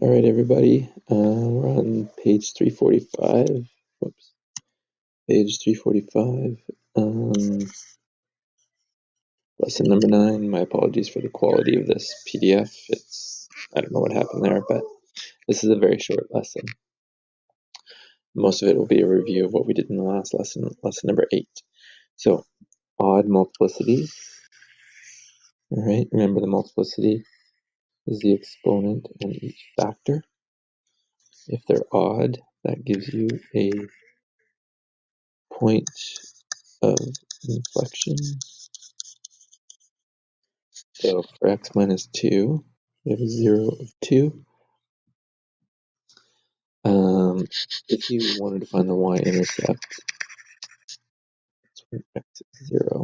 All right, everybody. We're on page 345. Whoops. Page 345. Lesson number 9. My apologies for the quality of this PDF. I don't know what happened there, but this is a very short lesson. Most of it will be a review of what we did in the last lesson, lesson number 8. So, odd multiplicities. All right, remember the multiplicity is the exponent and each factor. If they're odd, that gives you a point of inflection. So for x minus 2, we have a 0 of 2. If you wanted to find the y-intercept, it's when x is 0.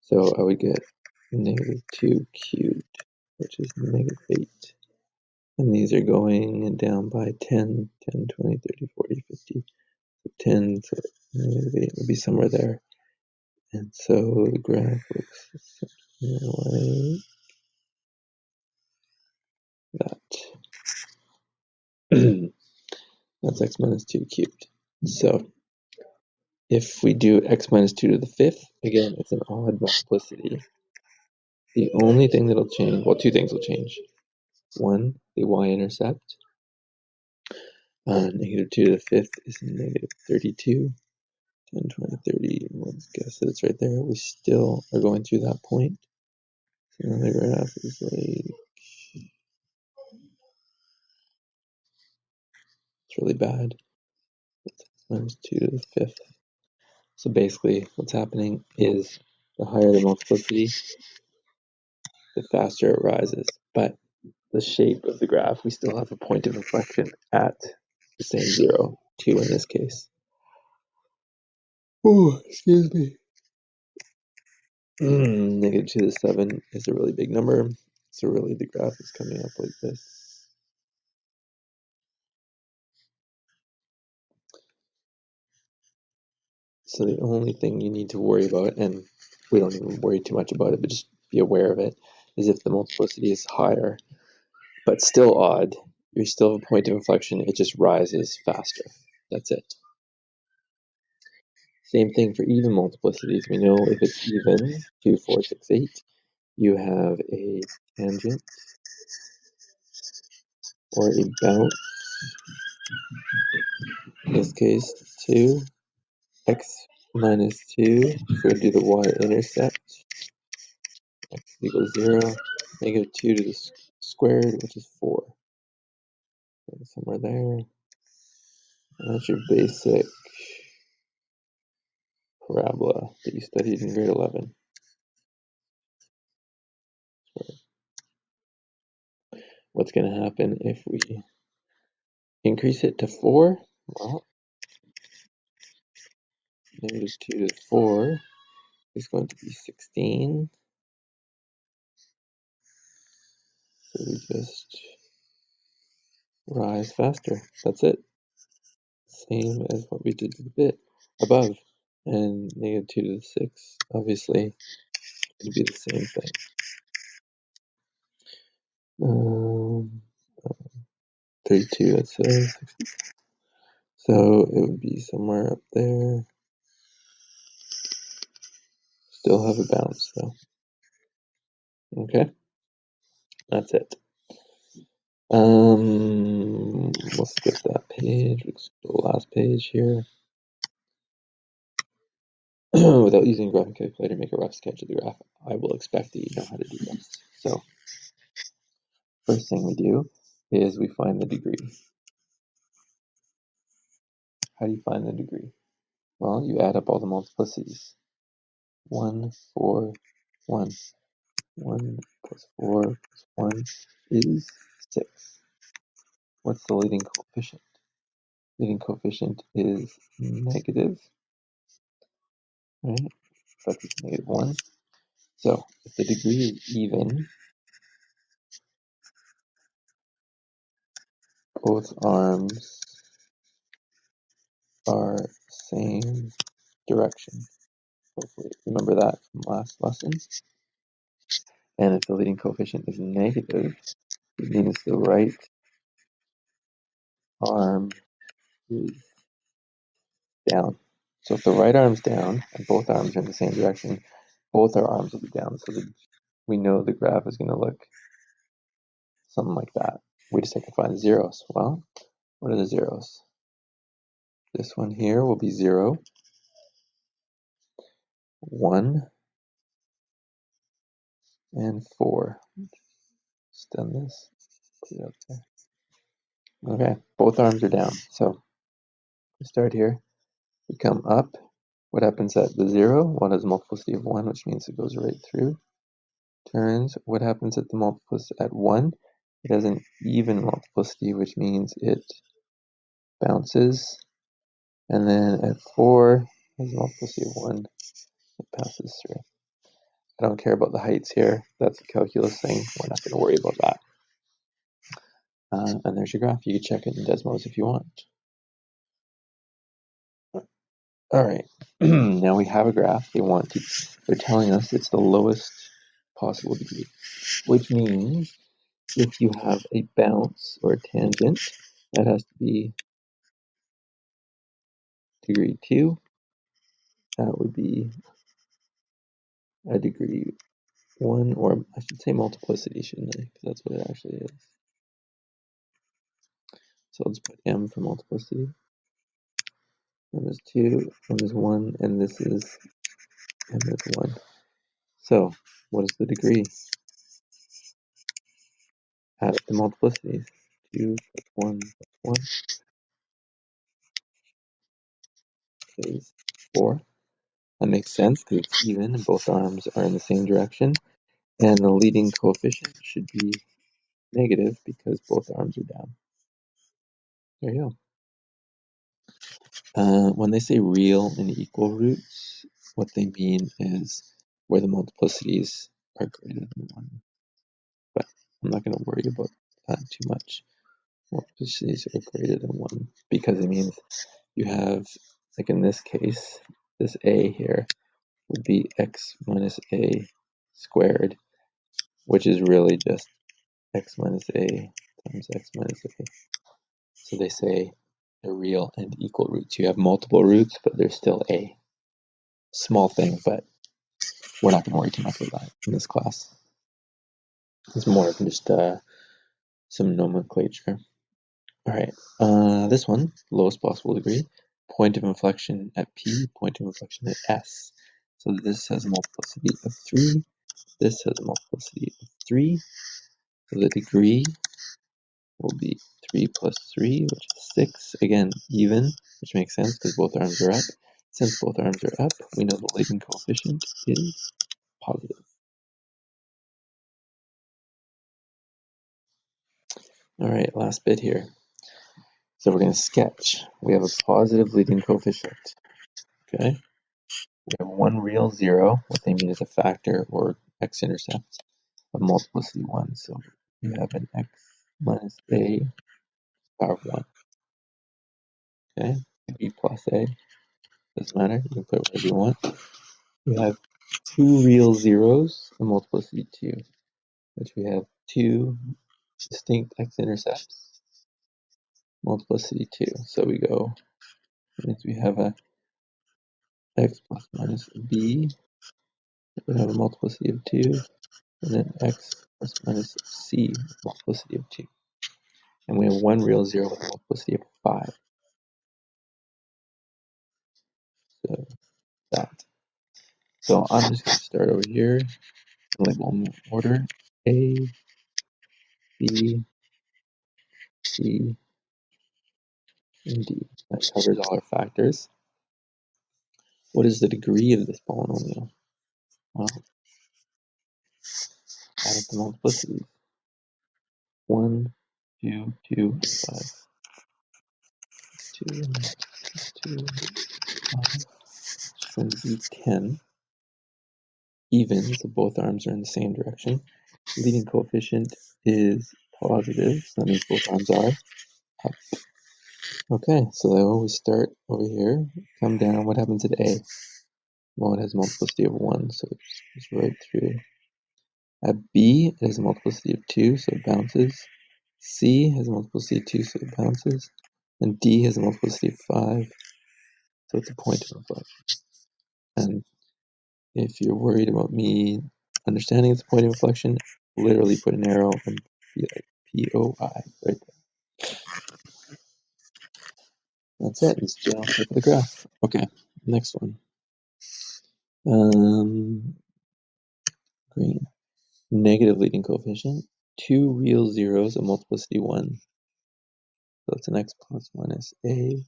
So I would get negative 2 cubed, which is negative 8. And these are going down by 10, 10, 20, 30, 40, 50, 10, so negative 8 would be somewhere there. And so the graph looks something like that. That's x minus 2 cubed. So if we do x minus 2 to the 5th, again, it's an odd multiplicity. The only thing that'll change, well, two things will change. One, the y-intercept. Negative 2 to the 5th is negative 32. 10, 20, 30, let's guess that it's right there. We still are going through that point. So now the graph is like, it's really bad. It's minus 2 to the 5th. So basically what's happening is the higher the multiplicity, the faster it rises. But the shape of the graph, we still have a point of inflection at the same 0, 2 in this case. Oh, excuse me. Negative 2 to the 7 is a really big number. So really the graph is coming up like this. So the only thing you need to worry about, and we don't even worry too much about it, but just be aware of it, is if the multiplicity is higher, but still odd, you still have a point of inflection, it just rises faster. That's it. Same thing for even multiplicities. We know if it's even, 2, 4, 6, 8, you have a tangent or a bounce. In this case, 2, x minus 2, so we do the y-intercept, x equals 0, negative 2 to the squared, which is 4. So somewhere there. And that's your basic parabola that you studied in grade 11. What's going to happen if we increase it to 4? Well, negative 2 to 4 is going to be 16. So we just rise faster. That's it. Same as what we did to the bit above. And negative 2 to the 6, obviously, would be the same thing. 32, that's 60. So it would be somewhere up there. Still have a bounce though. Okay, that's it. We'll skip that page. Let's go to the last page here. Without using a graphing calculator, make a rough sketch of the graph. I will expect that you know how to do this. So, first thing we do is we find the degree. How do you find the degree? Well, you add up all the multiplicities. 1, 4, 1. 1 plus 4 plus 1 is 6. What's the leading coefficient? Leading coefficient is negative, right? So that's negative 1. So if the degree is even, both arms are same direction. Hopefully remember that from last lesson. And if the leading coefficient is negative, it means the right arm is down. So if the right arm's down and both arms are in the same direction, both our arms will be down. So we know the graph is going to look something like that. We just have to find the zeros. Well, what are the zeros? This one here will be 0, 1, and 4. Just done this. Put it up there. Okay, both arms are down. So we start here. We come up. What happens at the 0? 1 has a multiplicity of 1, which means it goes right through. Turns. What happens at the multiplicity at 1? It has an even multiplicity, which means it bounces. And then at 4, it has a multiplicity of 1. It passes through. I don't care about the heights here. That's a calculus thing. We're not going to worry about that. And there's your graph. You can check it in Desmos if you want. All right. Now we have a graph. They're telling us it's the lowest possible degree, which means if you have a bounce or a tangent, that has to be degree 2. That would be a degree 1, or I should say multiplicity, shouldn't I? Because that's what it actually is. So let's put m for multiplicity. M is 2, m is 1, and this is m is 1. So what is the degree? Add up the multiplicities. 2 plus 1 plus 1 is 4. That makes sense because it's even and both arms are in the same direction. And the leading coefficient should be negative because both arms are down. There you go. When they say real and equal roots, what they mean is where the multiplicities are greater than 1. But I'm not going to worry about that too much. Multiplicities are greater than 1 because it means you have, like in this case, this a here would be x minus a squared, which is really just x minus a times x minus a. So they say they're real and equal roots. You have multiple roots, but they're still a. Small thing, but we're not going to worry too much about that in this class. It's more than just some nomenclature. All right, this one, lowest possible degree, point of inflection at P, point of inflection at S. So this has a multiplicity of 3, this has a multiplicity of 3, so the degree will be 3 plus 3, which is 6, again, even, which makes sense because both arms are up. Since both arms are up, we know the leading coefficient is positive. All right, last bit here. So we're going to sketch. We have a positive leading coefficient, okay? We have one real 0. What they mean is a factor or x-intercept of multiplicity 1. So we have an x minus a power of 1, okay? B plus a, doesn't matter. You can put whatever you want. We have two real zeros of multiplicity 2, which we have 2 distinct x-intercepts, multiplicity 2. So we go, that means we have a x plus minus b, we have a multiplicity of 2, and then x plus minus c, multiplicity of 2. And we have one real 0 with a multiplicity of 5. So that. So I'm just going to start over here, label them in order, A, B, C, and D. That covers all our factors. What is the degree of this polynomial? Well, add up the multiplicities. 1, 2, 2, 5. 2, 2, 5. It's going to be 10. Even, so both arms are in the same direction. Leading coefficient is positive, so that means both arms are up. Okay, so they always start over here, come down. What happens at A? Well, it has a multiplicity of 1, so it's right through. At B, it has a multiplicity of 2, so it bounces. C has a multiplicity of 2, so it bounces. And D has a multiplicity of 5, so it's a point of inflection. And if you're worried about me understanding it's a point of inflection, literally put an arrow and be like POI right there. That's it. It's general shape of the graph. Okay, next one. Green. Negative leading coefficient. 2 real zeros, a multiplicity 1. So it's an x plus 1 is a to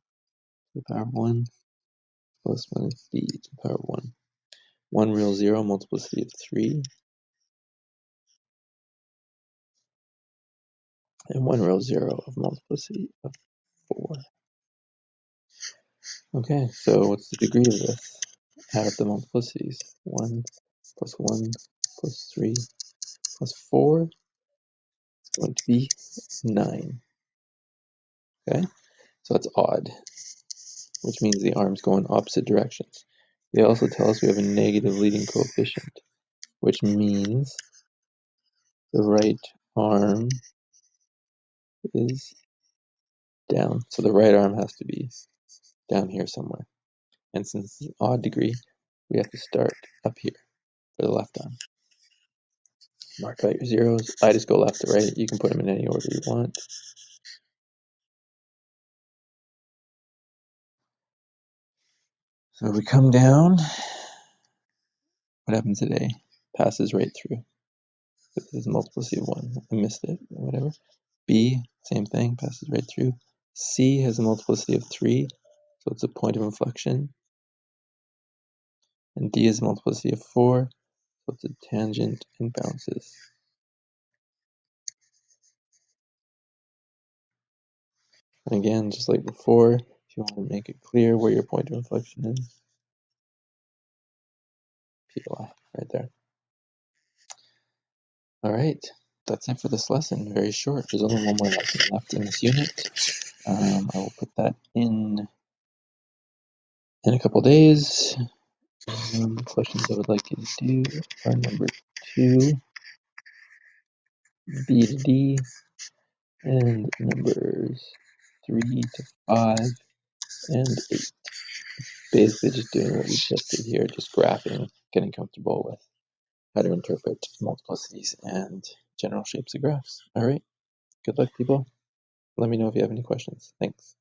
the power 1 plus 1 is b to the power 1. 1 real 0, multiplicity of 3. And 1 real 0 of multiplicity of 4. Okay, so what's the degree of this? Add up the multiplicities. 1 plus 1 plus 3 plus 4 is going to be 9. Okay, so it's odd, which means the arms go in opposite directions. They also tell us we have a negative leading coefficient, which means the right arm is down. So the right arm has to be down here somewhere. And since it's an odd degree, we have to start up here for the left arm. Mark out your zeros. I just go left to right. You can put them in any order you want. So we come down. What happens today? Passes right through. This is a multiplicity of 1. I missed it. Whatever. B, same thing. Passes right through. C has a multiplicity of 3. So it's a point of inflection. And D is a multiplicity of 4. So it's a tangent and bounces. And again, just like before, if you want to make it clear where your point of inflection is, POI right there. All right, that's it for this lesson. Very short. There's only one more lesson left in this unit. I will put that in a couple days. Questions I would like you to do are number 2, B to D, and numbers 3 to 5, and 8. Basically just doing what we just did here, just graphing, getting comfortable with how to interpret multiplicities and general shapes of graphs. All right, good luck, people. Let me know if you have any questions. Thanks.